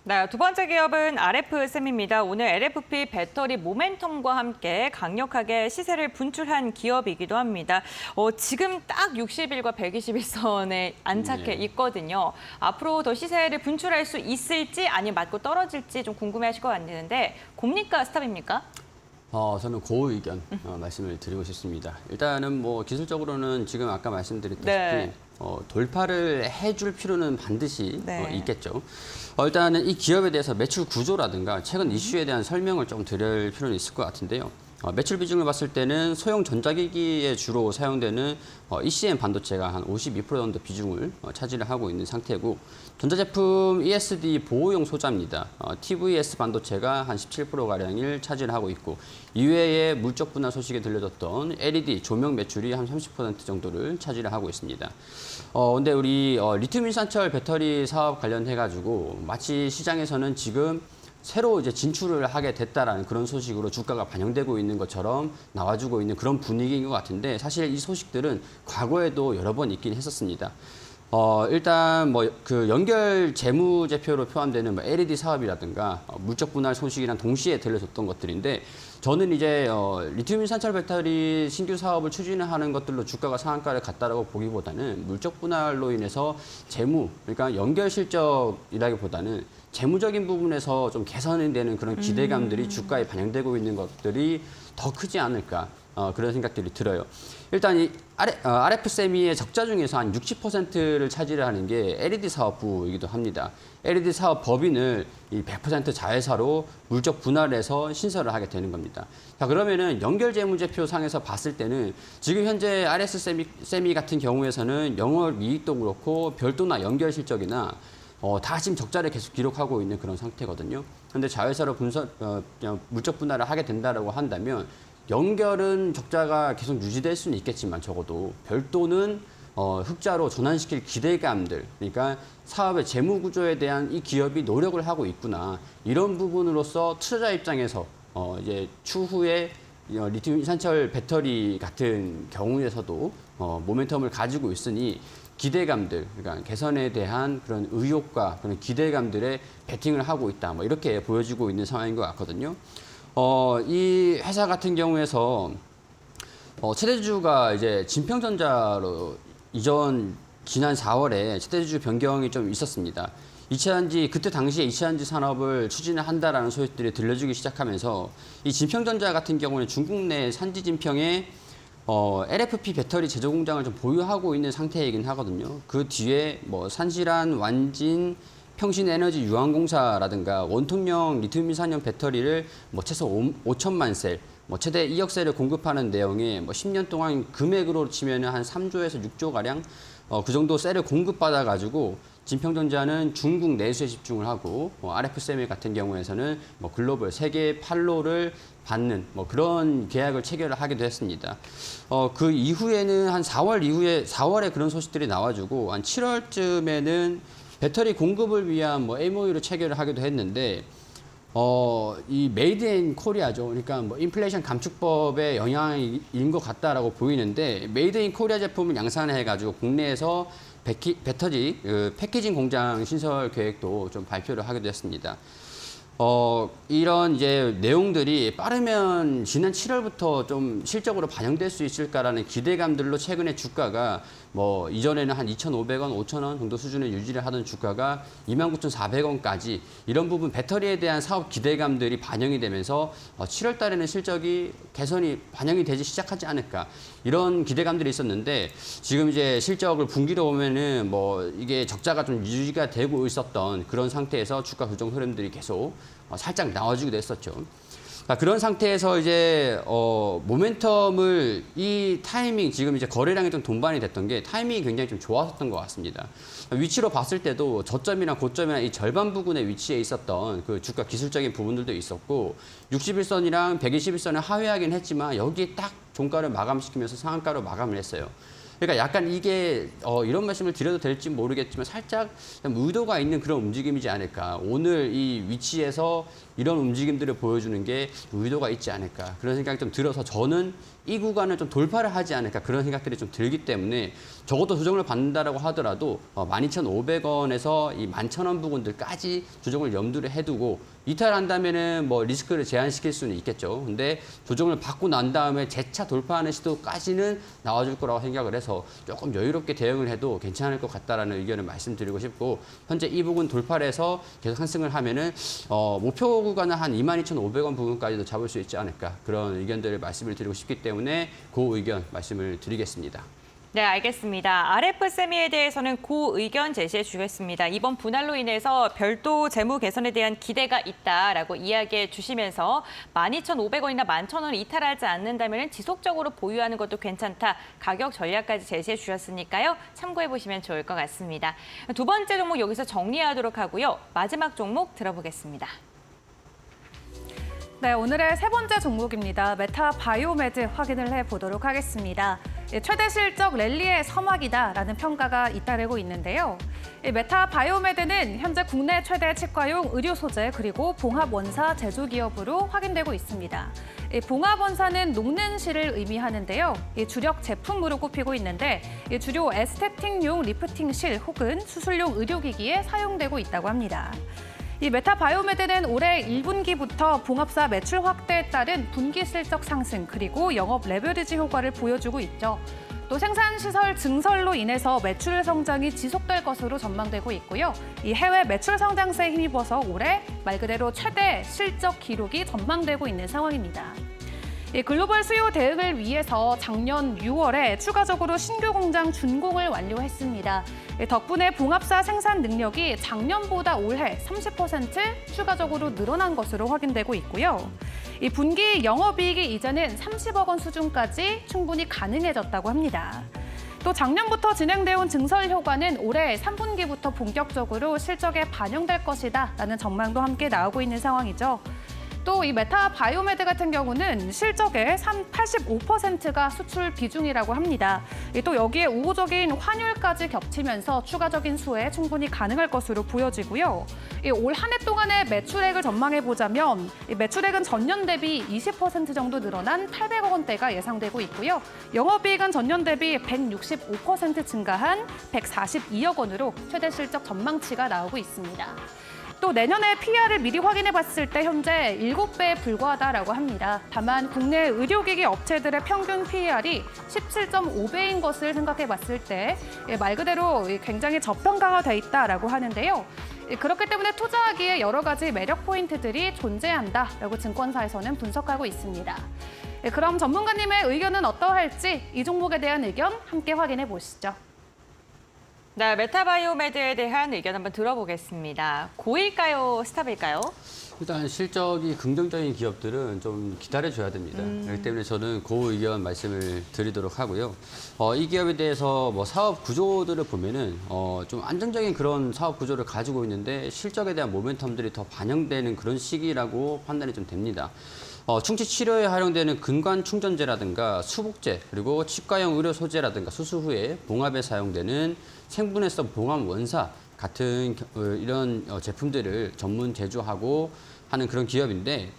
네, 두 번째 기업은 RF셈입니다. 오늘 LFP 배터리 모멘텀과 함께 강력하게 시세를 분출한 기업이기도 합니다. 지금 딱 60일과 120일선에 안착해 있거든요. 앞으로 더 시세를 분출할 수 있을지 아니면 맞고 떨어질지 좀 궁금해하실 것 같는데 곱니까 스탑입니까? 저는 그 의견 말씀을 드리고 싶습니다. 일단은 뭐 기술적으로는 지금 아까 말씀드렸다시피 네. 돌파를 해줄 필요는 반드시 네. 있겠죠. 일단은 이 기업에 대해서 매출 구조라든가 최근 이슈에 대한 설명을 좀 드릴 필요는 있을 것 같은데요. 매출 비중을 봤을 때는 소형 전자기기에 주로 사용되는 ECM 반도체가 한 52% 정도 비중을 차지를 하고 있는 상태고 전자제품 ESD 보호용 소자입니다. TVS 반도체가 한 17%가량을 차지를 하고 있고 이외에 물적 분할 소식에 들려졌던 LED 조명 매출이 한 30% 정도를 차지를 하고 있습니다. 근데 우리 리튬 인산철 배터리 사업 관련해가지고 마치 시장에서는 지금 새로 이제 진출을 하게 됐다라는 그런 소식으로 주가가 반영되고 있는 것처럼 나와주고 있는 그런 분위기인 것 같은데 사실 이 소식들은 과거에도 여러 번 있긴 했었습니다. 일단 뭐 그 연결 재무제표로 포함되는 LED 사업이라든가 물적 분할 소식이랑 동시에 들려줬던 것들인데 저는 이제 리튬 인산철 배터리 신규 사업을 추진하는 것들로 주가가 상한가를 갔다라고 보기보다는 물적 분할로 인해서 재무 그러니까 연결 실적이라기보다는 재무적인 부분에서 좀 개선이 되는 그런 기대감들이 주가에 반영되고 있는 것들이 더 크지 않을까 그런 생각들이 들어요. 일단 이 RF세미의 적자 중에서 한 60%를 차지를 하는 게 LED 사업부이기도 합니다. LED 사업 법인을 이 100% 자회사로 물적 분할해서 신설을 하게 되는 겁니다. 자, 그러면은 연결 재무제표 상에서 봤을 때는 지금 현재 RS세미 같은 경우에서는 영업이익도 그렇고 별도나 연결 실적이나 다 지금 적자를 계속 기록하고 있는 그런 상태거든요. 그런데 자회사로 물적 분할을 하게 된다라고 한다면 연결은 적자가 계속 유지될 수는 있겠지만 적어도 별도는 흑자로 전환시킬 기대감들, 그러니까 사업의 재무 구조에 대한 이 기업이 노력을 하고 있구나 이런 부분으로서 투자자 입장에서 이제 추후에 리튬 인산철 배터리 같은 경우에서도 모멘텀을 가지고 있으니 기대감들, 그러니까 개선에 대한 그런 의욕과 그런 기대감들에 베팅을 하고 있다, 뭐 이렇게 보여지고 있는 상황인 것 같거든요. 이 회사 같은 경우에서 최대주주가 이제 진평전자로 지난 4월에 최대주주 변경이 좀 있었습니다. 그때 당시에 이차전지 산업을 추진을 한다라는 소식들이 들려주기 시작하면서 이 진평전자 같은 경우는 중국 내 산지 진평에 LFP 배터리 제조 공장을 좀 보유하고 있는 상태이긴 하거든요. 그 뒤에 뭐 산실한, 완진, 평신에너지 유황공사라든가 원통형 리튬 인산염 배터리를 뭐 최소 5천만 셀, 뭐 최대 2억 셀을 공급하는 내용의 뭐 10년 동안 금액으로 치면 한 3조에서 6조 가량 그 정도 셀을 공급받아 가지고 진평전자는 중국 내수에 집중을 하고 RF세미 같은 경우에서는 뭐 글로벌 세계 판로를 받는 뭐 그런 계약을 체결을 하기도 했습니다. 그 이후에는 한 4월에 그런 소식들이 나와주고 한 7월쯤에는 배터리 공급을 위한 뭐 MOU를 체결을 하기도 했는데 이 메이드 인 코리아죠. 그러니까 뭐 인플레이션 감축법의 영향인 것 같다라고 보이는데 메이드 인 코리아 제품을 양산해가지고 국내에서 배터리 패키징 공장 신설 계획도 좀 발표를 하기도 했습니다. 이런 이제 내용들이 빠르면 지난 7월부터 좀 실적으로 반영될 수 있을까라는 기대감들로 최근에 주가가 뭐 이전에는 한 2,500원, 5,000원 정도 수준을 유지를 하던 주가가 29,400원까지 이런 부분 배터리에 대한 사업 기대감들이 반영이 되면서 7월 달에는 실적이 개선이 반영이 되지 시작하지 않을까 이런 기대감들이 있었는데 지금 이제 실적을 분기로 보면은 뭐 이게 적자가 좀 유지가 되고 있었던 그런 상태에서 주가 조정 흐름들이 계속 살짝 나와주기도 했었죠. 그런 상태에서 이제 모멘텀을 이 타이밍 지금 이제 거래량이 좀 동반이 됐던 게 타이밍이 굉장히 좀 좋았었던 것 같습니다. 위치로 봤을 때도 저점이나 고점이나 이 절반 부근에 위치해 있었던 그 주가 기술적인 부분들도 있었고 61선이랑 121선을 하회하긴 했지만 여기에 딱 종가를 마감시키면서 상한가로 마감을 했어요. 그러니까 약간 이게 이런 말씀을 드려도 될지 모르겠지만 살짝 의도가 있는 그런 움직임이지 않을까. 오늘 이 위치에서 이런 움직임들을 보여주는 게 의도가 있지 않을까. 그런 생각이 좀 들어서 저는 이 구간을 좀 돌파를 하지 않을까 그런 생각들이 좀 들기 때문에 적어도 조정을 받는다라고 하더라도 12,500원에서 이 11,000원 부분들까지 조정을 염두를 해두고 이탈한다면은 뭐 리스크를 제한시킬 수는 있겠죠. 근데 조정을 받고 난 다음에 재차 돌파하는 시도까지는 나와줄 거라고 생각을 해서 조금 여유롭게 대응을 해도 괜찮을 것 같다라는 의견을 말씀드리고 싶고 현재 이 부분 돌파를 해서 계속 상승을 하면은 목표 구간은 한 22,500원 부분까지도 잡을 수 있지 않을까 그런 의견들을 말씀을 드리고 싶기 때문에 그 의견 말씀을 드리겠습니다. 네, 알겠습니다. RF 세미에 대해서는 그 의견 제시해 주겠습니다. 이번 분할로 인해서 별도 재무 개선에 대한 기대가 있다라고 이야기해 주시면서 12,500원이나 11,000원을 이탈하지 않는다면 지속적으로 보유하는 것도 괜찮다. 가격 전략까지 제시해 주셨으니까요. 참고해 보시면 좋을 것 같습니다. 두 번째 종목 여기서 정리하도록 하고요. 마지막 종목 들어보겠습니다. 네, 오늘의 세 번째 종목입니다. 메타 바이오메드 확인을 해보도록 하겠습니다. 최대 실적 랠리의 서막이다라는 평가가 잇따르고 있는데요. 메타 바이오메드는 현재 국내 최대 치과용 의료 소재 그리고 봉합 원사 제조 기업으로 확인되고 있습니다. 봉합 원사는 녹는 실을 의미하는데요. 주력 제품으로 꼽히고 있는데 주로 에스테틱용 리프팅 실 혹은 수술용 의료기기에 사용되고 있다고 합니다. 이 메타 바이오메드는 올해 1분기부터 봉합사 매출 확대에 따른 분기 실적 상승 그리고 영업 레버리지 효과를 보여주고 있죠. 또 생산시설 증설로 인해서 매출 성장이 지속될 것으로 전망되고 있고요. 이 해외 매출 성장세에 힘입어서 올해 말 그대로 최대 실적 기록이 전망되고 있는 상황입니다. 글로벌 수요 대응을 위해서 작년 6월에 추가적으로 신규 공장 준공을 완료했습니다. 덕분에 봉합사 생산 능력이 작년보다 올해 30% 추가적으로 늘어난 것으로 확인되고 있고요. 이 분기 영업이익이 이제는 30억 원 수준까지 충분히 가능해졌다고 합니다. 또 작년부터 진행되어 온 증설 효과는 올해 3분기부터 본격적으로 실적에 반영될 것이다라는 전망도 함께 나오고 있는 상황이죠. 또 이 메타 바이오메드 같은 경우는 실적의 85%가 수출 비중이라고 합니다. 또 여기에 우호적인 환율까지 겹치면서 추가적인 수혜 충분히 가능할 것으로 보여지고요. 올 한 해 동안의 매출액을 전망해 보자면 매출액은 전년 대비 20% 정도 늘어난 800억 원대가 예상되고 있고요. 영업이익은 전년 대비 165% 증가한 142억 원으로 최대 실적 전망치가 나오고 있습니다. 또 내년에 PR을 미리 확인해 봤을 때 현재 7배에 불과하다라고 합니다. 다만 국내 의료기기 업체들의 평균 PR이 17.5배인 것을 생각해 봤을 때 말 그대로 굉장히 저평가가 돼 있다라고 하는데요. 그렇기 때문에 투자하기에 여러 가지 매력 포인트들이 존재한다라고 증권사에서는 분석하고 있습니다. 그럼 전문가님의 의견은 어떠할지 이 종목에 대한 의견 함께 확인해 보시죠. 네, 메타바이오메드에 대한 의견 한번 들어보겠습니다. 고일까요? 스탑일까요? 일단 실적이 긍정적인 기업들은 좀 기다려줘야 됩니다. 그렇기 때문에 저는 그 의견 말씀을 드리도록 하고요. 이 기업에 대해서 뭐 사업 구조들을 보면은 좀 안정적인 그런 사업 구조를 가지고 있는데 실적에 대한 모멘텀들이 더 반영되는 그런 시기라고 판단이 좀 됩니다. 충치 치료에 활용되는 근관 충전제라든가 수복제 그리고 치과용 의료 소재라든가 수술 후에 봉합에 사용되는 생분해성 봉합 원사 같은 이런 제품들을 전문 제조하고 하는 그런 기업인데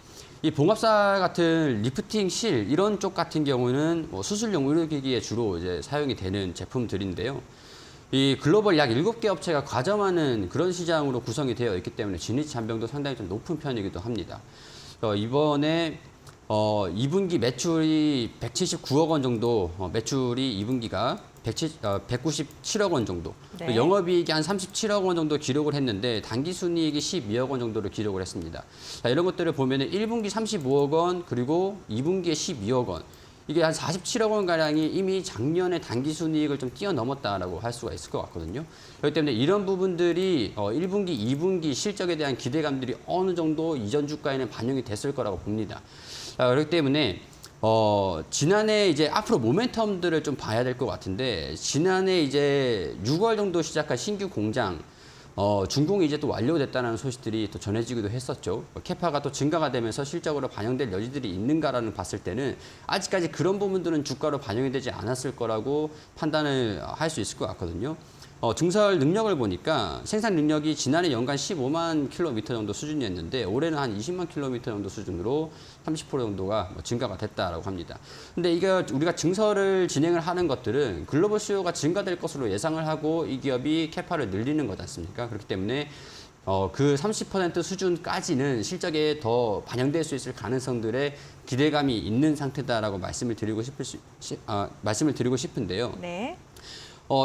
이 봉합사 같은 리프팅 실 이런 쪽 같은 경우는 뭐 수술용 의료기기에 주로 이제 사용이 되는 제품들인데요. 이 글로벌 약 7개 업체가 과점하는 그런 시장으로 구성이 되어 있기 때문에 진입 잔병도 상당히 좀 높은 편이기도 합니다. 이번에 2분기 매출이 179억 원 정도, 매출이 2분기가 197억 원 정도, 네. 영업이익이 한 37억 원 정도 기록을 했는데 단기순이익이 12억 원 정도를 기록을 했습니다. 자, 이런 것들을 보면은 1분기 35억 원 그리고 2분기에 12억 원. 이게 한 47억 원 가량이 이미 작년에 단기순이익을 좀 뛰어넘었다라고 할 수가 있을 것 같거든요. 그렇기 때문에 이런 부분들이 1분기, 2분기 실적에 대한 기대감들이 어느 정도 이전 주가에는 반영이 됐을 거라고 봅니다. 그렇기 때문에 지난해 이제 앞으로 모멘텀들을 좀 봐야 될 것 같은데 지난해 이제 6월 정도 시작한 신규 공장 준공이 이제 또 완료됐다는 소식들이 또 전해지기도 했었죠. 캐파가 또 증가가 되면서 실적으로 반영될 여지들이 있는가라는 봤을 때는 아직까지 그런 부분들은 주가로 반영이 되지 않았을 거라고 판단을 할 수 있을 것 같거든요. 증설 능력을 보니까 생산 능력이 지난해 연간 15만 킬로미터 정도 수준이었는데 올해는 한 20만 킬로미터 정도 수준으로 30% 정도가 증가가 됐다라고 합니다. 근데 이게 우리가 증설을 진행을 하는 것들은 글로벌 수요가 증가될 것으로 예상을 하고 이 기업이 캐파를 늘리는 거지 않습니까? 그렇기 때문에 그 30% 수준까지는 실적에 더 반영될 수 있을 가능성들의 기대감이 있는 상태다라고 말씀을 드리고 싶은데요. 네.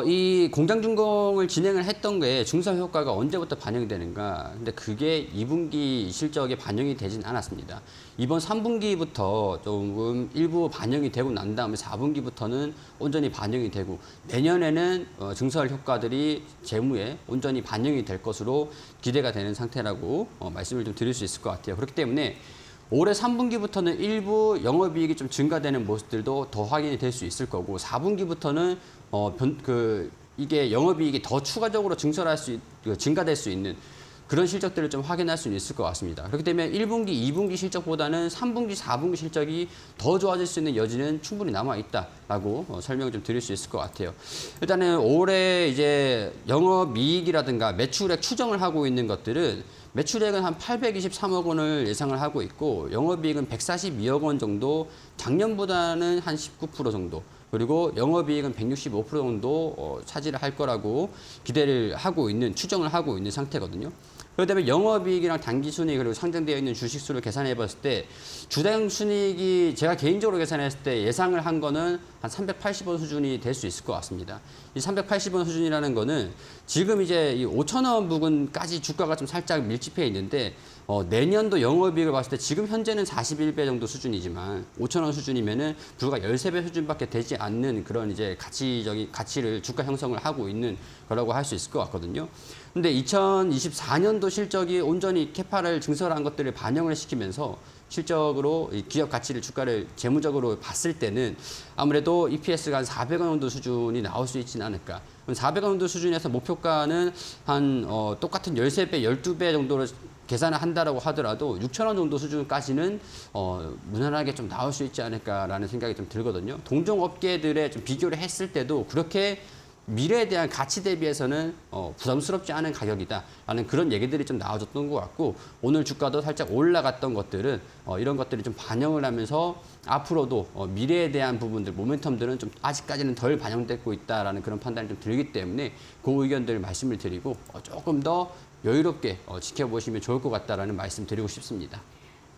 이 공장 준공을 진행을 했던 게 증설 효과가 언제부터 반영이 되는가? 근데 그게 2분기 실적에 반영이 되진 않았습니다. 이번 3분기부터 조금 일부 반영이 되고 난 다음에 4분기부터는 온전히 반영이 되고 내년에는 증설 효과들이 재무에 온전히 반영이 될 것으로 기대가 되는 상태라고 말씀을 좀 드릴 수 있을 것 같아요. 그렇기 때문에 올해 3분기부터는 일부 영업이익이 좀 증가되는 모습들도 더 확인이 될 수 있을 거고 4분기부터는 이게 영업이익이 더 추가적으로 증가될 수 있는 그런 실적들을 좀 확인할 수 있을 것 같습니다. 그렇기 때문에 1분기, 2분기 실적보다는 3분기, 4분기 실적이 더 좋아질 수 있는 여지는 충분히 남아 있다라고 설명을 좀 드릴 수 있을 것 같아요. 일단은 올해 이제 영업이익이라든가 매출액 추정을 하고 있는 것들은 매출액은 한 823억 원을 예상을 하고 있고 영업이익은 142억 원 정도, 작년보다는 한 19% 정도. 그리고 영업이익은 165% 정도 차지를 할 거라고 기대를 하고 있는, 추정을 하고 있는 상태거든요. 그렇기 때문에 영업이익이랑 당기순이익 그리고 상장되어 있는 주식수를 계산해 봤을 때 주당 순이익이 제가 개인적으로 계산했을 때 예상을 한 거는 한 380원 수준이 될 수 있을 것 같습니다. 이 380원 수준이라는 거는 지금 이제 이 5,000원 부근까지 주가가 좀 살짝 밀집해 있는데 내년도 영업이익을 봤을 때 지금 현재는 41배 정도 수준이지만 5,000원 수준이면은 불과 13배 수준밖에 되지 않는 그런 이제 가치를 주가 형성을 하고 있는 거라고 할 수 있을 것 같거든요. 근데 2024년도 실적이 온전히 캐파를 증설한 것들을 반영을 시키면서 실적으로 이 기업 가치를 주가를 재무적으로 봤을 때는 아무래도 EPS가 한 400원 정도 수준이 나올 수 있지는 않을까. 400원 정도 수준에서 목표가는 한 똑같은 13배, 12배 정도로 계산을 한다라고 하더라도 6,000원 정도 수준까지는 무난하게 좀 나올 수 있지 않을까라는 생각이 좀 들거든요. 동종 업계들에 좀 비교를 했을 때도 그렇게 미래에 대한 가치 대비해서는 부담스럽지 않은 가격이다라는 그런 얘기들이 좀 나와줬던 것 같고 오늘 주가도 살짝 올라갔던 것들은 이런 것들이 좀 반영을 하면서 앞으로도 미래에 대한 부분들, 모멘텀들은 좀 아직까지는 덜 반영되고 있다라는 그런 판단이 좀 들기 때문에 그 의견들 말씀을 드리고 조금 더 여유롭게 지켜보시면 좋을 것 같다라는 말씀 드리고 싶습니다.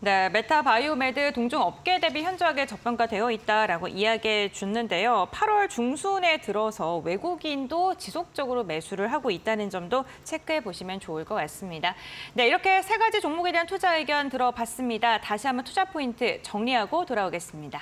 네, 메타 바이오메드 동종 업계 대비 현저하게 저평가되어 있다라고 이야기해 줬는데요. 8월 중순에 들어서 외국인도 지속적으로 매수를 하고 있다는 점도 체크해 보시면 좋을 것 같습니다. 네, 이렇게 세 가지 종목에 대한 투자 의견 들어봤습니다. 다시 한번 투자 포인트 정리하고 돌아오겠습니다.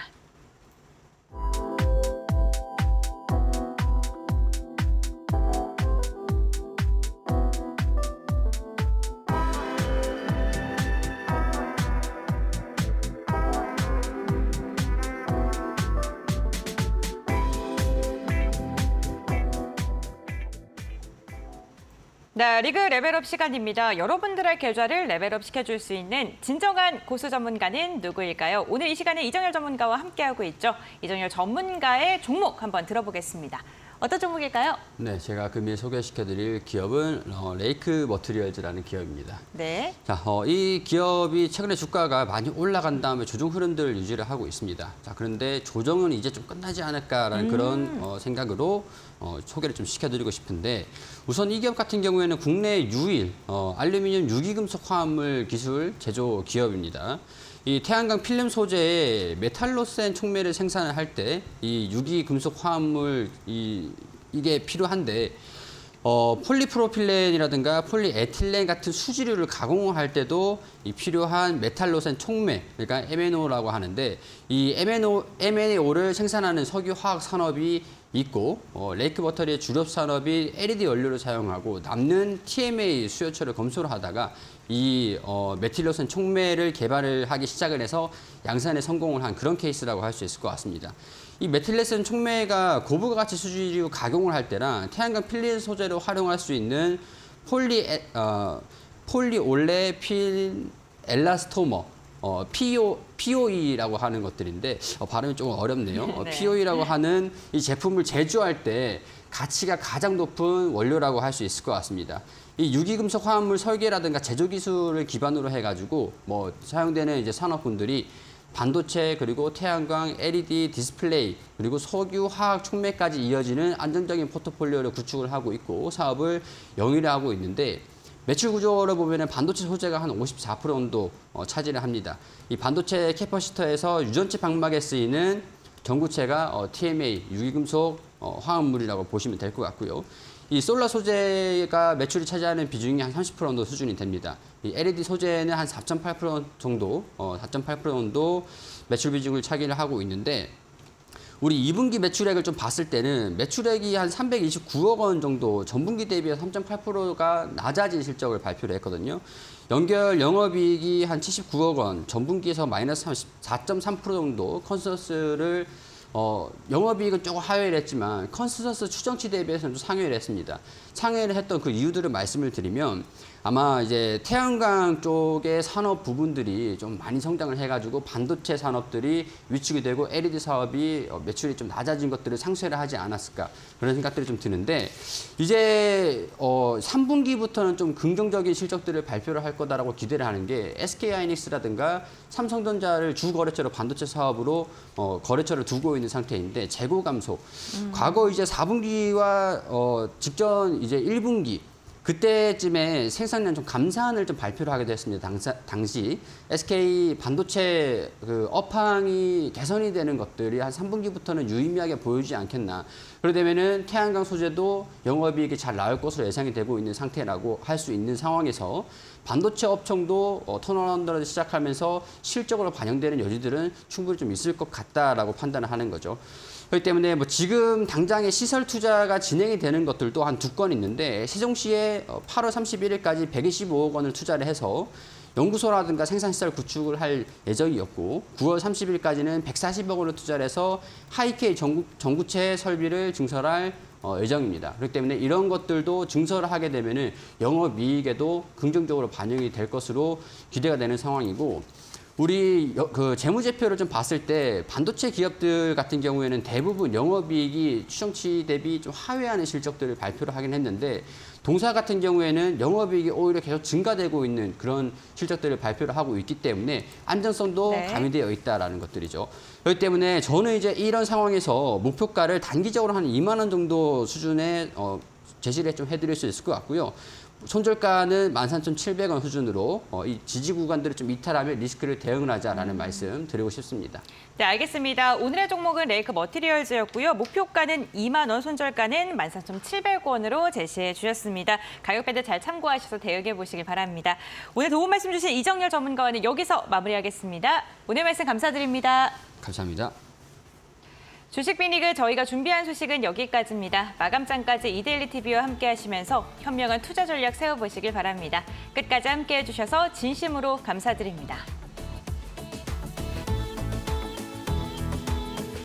네, 리그 레벨업 시간입니다. 여러분들의 계좌를 레벨업 시켜줄 수 있는 진정한 고수 전문가는 누구일까요? 오늘 이 시간에 이정열 전문가와 함께하고 있죠. 이정열 전문가의 종목 한번 들어보겠습니다. 어떤 종목일까요? 네, 제가 금일 소개시켜드릴 기업은 레이크 머티리얼즈라는 기업입니다. 네. 자, 이 기업이 최근에 주가가 많이 올라간 다음에 조정 흐름들을 유지를 하고 있습니다. 자, 그런데 조정은 이제 좀 끝나지 않을까라는 그런 생각으로 소개를 좀 시켜드리고 싶은데 우선 이 기업 같은 경우에는 국내 유일 알루미늄 유기금속 화합물 기술 제조 기업입니다. 이 태양광 필름 소재의 메탈로센 촉매를 생산을 할 때 이 유기금속 화합물 이게 필요한데 폴리프로필렌이라든가 폴리에틸렌 같은 수지류를 가공할 때도 이 필요한 메탈로센 촉매, 그러니까 MNO라고 하는데 이 MNO를 생산하는 석유 화학 산업이 있고 레이크 버터리의 주력 산업이 LED 연료를 사용하고 남는 TMA 수요처를 검수를 하다가 이 메틸로센 촉매를 개발을 하기 시작을 해서 양산에 성공을 한 그런 케이스라고 할 수 있을 것 같습니다. 이 메틸로센 촉매가 고부가 가치 수지류 가공을 할 때랑 태양광 필름 소재로 활용할 수 있는 폴리올레필 엘라스토머 POE라고 하는 것들인데 발음이 조금 어렵네요. 네. POE라고 하는 이 제품을 제조할 때 가치가 가장 높은 원료라고 할 수 있을 것 같습니다. 이 유기금속 화합물 설계라든가 제조 기술을 기반으로 해가지고 사용되는 이제 산업군들이 반도체 그리고 태양광, LED 디스플레이 그리고 석유, 화학, 촉매까지 이어지는 안정적인 포트폴리오를 구축을 하고 있고 사업을 영위를 하고 있는데 매출 구조를 보면은 반도체 소재가 한 54% 정도 차지를 합니다. 이 반도체 캐퍼시터에서 유전체 방막에 쓰이는 전구체가 TMA 유기금속 화합물이라고 보시면 될 것 같고요. 이 솔라 소재가 매출이 차지하는 비중이 한 30% 정도 수준이 됩니다. 이 LED 소재는 한 4.8% 정도, 4.8% 정도 매출 비중을 차지를 하고 있는데 우리 2분기 매출액을 좀 봤을 때는 매출액이 한 329억 원 정도 전분기 대비해서 3.8%가 낮아진 실적을 발표를 했거든요. 연결 영업이익이 한 79억 원, 전분기에서 마이너스 4.3% 정도 컨센서스를 영업이익은 조금 하회를 했지만 컨센서스 추정치 대비해서는 좀 상회를 했습니다. 상회를 했던 그 이유들을 말씀을 드리면 아마 이제 태양광 쪽의 산업 부분들이 좀 많이 성장을 해가지고 반도체 산업들이 위축이 되고 LED 사업이 매출이 좀 낮아진 것들을 상쇄를 하지 않았을까 그런 생각들이 좀 드는데 이제 3분기부터는 좀 긍정적인 실적들을 발표를 할 거다라고 기대를 하는 게 SK하이닉스라든가 삼성전자를 주 거래처로 반도체 사업으로 거래처를 두고 있는 상태인데 재고 감소. 과거 이제 4분기와 직전 이제 1분기 그때쯤에 생산량 좀 감산을 좀 발표를 하게 됐습니다. 당시 SK 반도체 그 업황이 개선이 되는 것들이 한 3분기부터는 유의미하게 보이지 않겠나. 그러되면은 태양광 소재도 영업이익이 잘 나올 것으로 예상이 되고 있는 상태라고 할 수 있는 상황에서 반도체 업종도 턴어라운드를 시작하면서 실적으로 반영되는 여지들은 충분히 좀 있을 것 같다라고 판단을 하는 거죠. 그렇기 때문에 지금 당장의 시설 투자가 진행이 되는 것들도 한 2건 있는데 세종시에 8월 31일까지 125억 원을 투자를 해서 연구소라든가 생산시설 구축을 할 예정이었고 9월 30일까지는 140억 원을 투자를 해서 하이케이 전구체 설비를 증설할 예정입니다. 그렇기 때문에 이런 것들도 증설을 하게 되면은 영업이익에도 긍정적으로 반영이 될 것으로 기대가 되는 상황이고 우리 그 재무제표를 좀 봤을 때 반도체 기업들 같은 경우에는 대부분 영업이익이 추정치 대비 좀 하회하는 실적들을 발표를 하긴 했는데 동사 같은 경우에는 영업이익이 오히려 계속 증가되고 있는 그런 실적들을 발표를 하고 있기 때문에 안정성도 네. 가미되어 있다라는 것들이죠. 그렇기 때문에 저는 이제 이런 상황에서 목표가를 단기적으로 한 2만 원 정도 수준에 제시를 좀 해드릴 수 있을 것 같고요. 손절가는 13,700원 수준으로 이 지지 구간들을 좀 이탈하면 리스크를 대응을 하자라는 말씀 드리고 싶습니다. 네, 알겠습니다. 오늘의 종목은 레이크 머티리얼즈였고요. 목표가는 2만 원, 손절가는 13,700원으로 제시해 주셨습니다. 가격 밴드 잘 참고하셔서 대응해 보시길 바랍니다. 오늘 도움 말씀 주신 이정열 전문가와는 여기서 마무리하겠습니다. 오늘 말씀 감사드립니다. 감사합니다. 주식빅리그 저희가 준비한 소식은 여기까지입니다. 마감장까지 이데일리 TV와 함께 하시면서 현명한 투자 전략 세워보시길 바랍니다. 끝까지 함께 해주셔서 진심으로 감사드립니다.